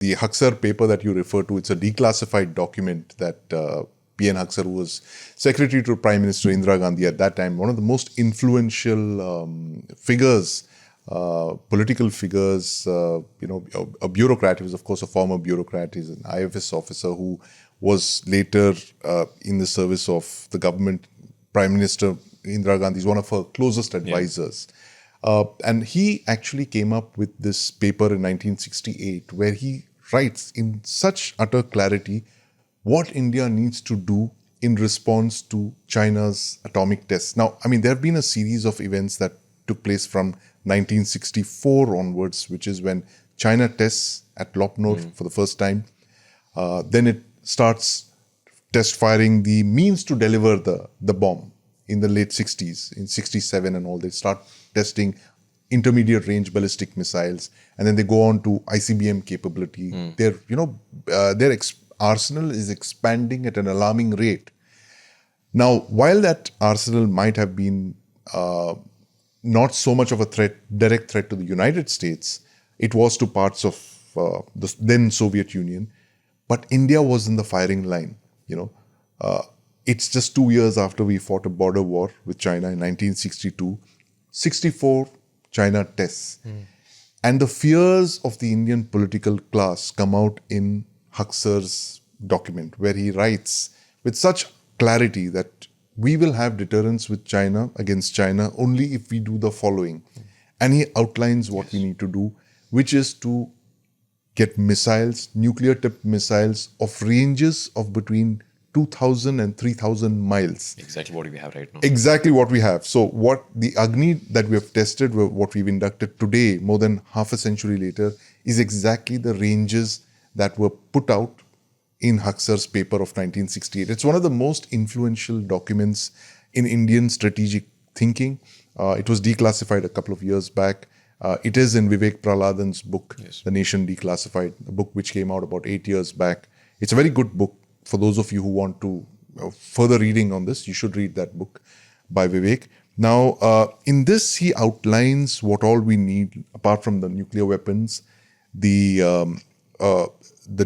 The Haksar Paper that you refer to, it's a declassified document that P.N. Haksar, who was secretary to Prime Minister Indira Gandhi at that time, one of the most influential figures, political figures, a bureaucrat. He was, of course, a former bureaucrat. He's an IFS officer who was later in the service of the government. Prime Minister Indira Gandhi is one of her closest advisors. And he actually came up with this paper in 1968 where he writes in such utter clarity what India needs to do in response to China's atomic tests. Now, I mean, there have been a series of events that took place from 1964 onwards, which is when China tests at Lopnor for the first time. Then it starts test firing the means to deliver the bomb in the late 60s, in 67 and all. They start testing intermediate range ballistic missiles, and then they go on to ICBM capability. Their arsenal is expanding at an alarming rate. Now, while that arsenal might have been not so much of a direct threat to the United States, it was to parts of the then Soviet Union, but India was in the firing line. It's just 2 years after we fought a border war with China in 1962. 64 China tests. And the fears of the Indian political class come out in Haksar's document, where he writes with such clarity that we will have deterrence with China, against China, only if we do the following. And he outlines what we need to do, which is to get missiles, nuclear-tipped missiles of ranges of between 2,000 and 3,000 miles. Exactly what we have right now. Exactly what we have. So what the Agni that we have tested, what we've inducted today, more than half a century later, is exactly the ranges that were put out in Haksar's paper of 1968. It's one of the most influential documents in Indian strategic thinking. It was declassified a couple of years back. It is in Vivek Praladan's book, The Nation Declassified, a book which came out about 8 years back. It's a very good book. For those of you who want to further reading on this, you should read that book by Vivek. Now, in this, he outlines what all we need, apart from the nuclear weapons, the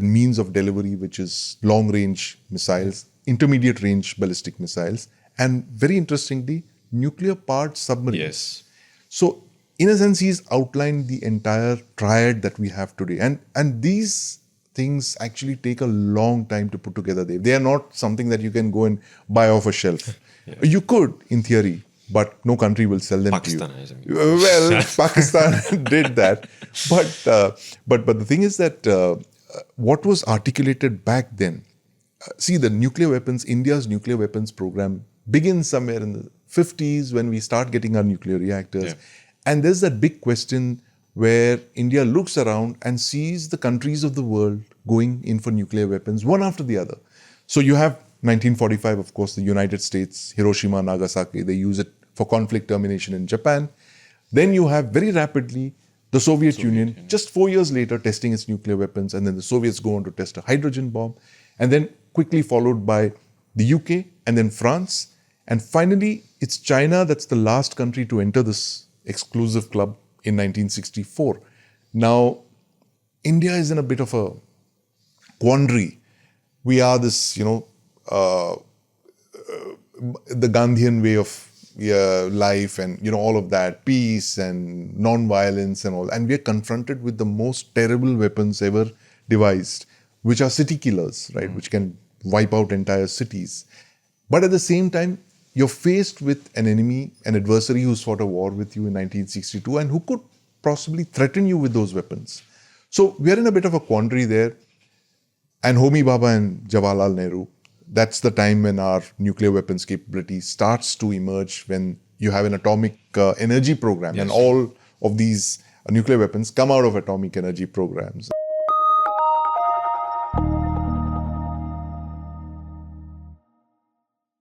means of delivery, which is long-range missiles, intermediate-range ballistic missiles, and very interestingly, nuclear-powered submarines. Yes. So, in a sense, he's outlined the entire triad that we have today. And these things actually take a long time to put together. They are not something that you can go and buy off a shelf. You could, in theory, but no country will sell them Pakistan to you. Well, Pakistan did that. But the thing is that what was articulated back then, see, the nuclear weapons, India's nuclear weapons program begins somewhere in the 50s when we start getting our nuclear reactors. Yeah. And there's that big question where India looks around and sees the countries of the world going in for nuclear weapons, one after the other. So you have 1945, of course, the United States, Hiroshima, Nagasaki, they use it for conflict termination in Japan. Then you have very rapidly the Soviet Union, just 4 years later, testing its nuclear weapons, and then the Soviets go on to test a hydrogen bomb, and then quickly followed by the UK, and then France, and finally, it's China that's the last country to enter this exclusive club in 1964. Now, India is in a bit of a quandary. We are this, the Gandhian way of life and, all of that, peace and non-violence and all. And we are confronted with the most terrible weapons ever devised, which are city killers, right? Which can wipe out entire cities. But at the same time, you're faced with an enemy, an adversary who's fought a war with you in 1962 and who could possibly threaten you with those weapons. So we're in a bit of a quandary there. And Homi Bhabha and Jawaharlal Nehru, that's the time when our nuclear weapons capability starts to emerge, when you have an atomic energy program. And all of these nuclear weapons come out of atomic energy programs.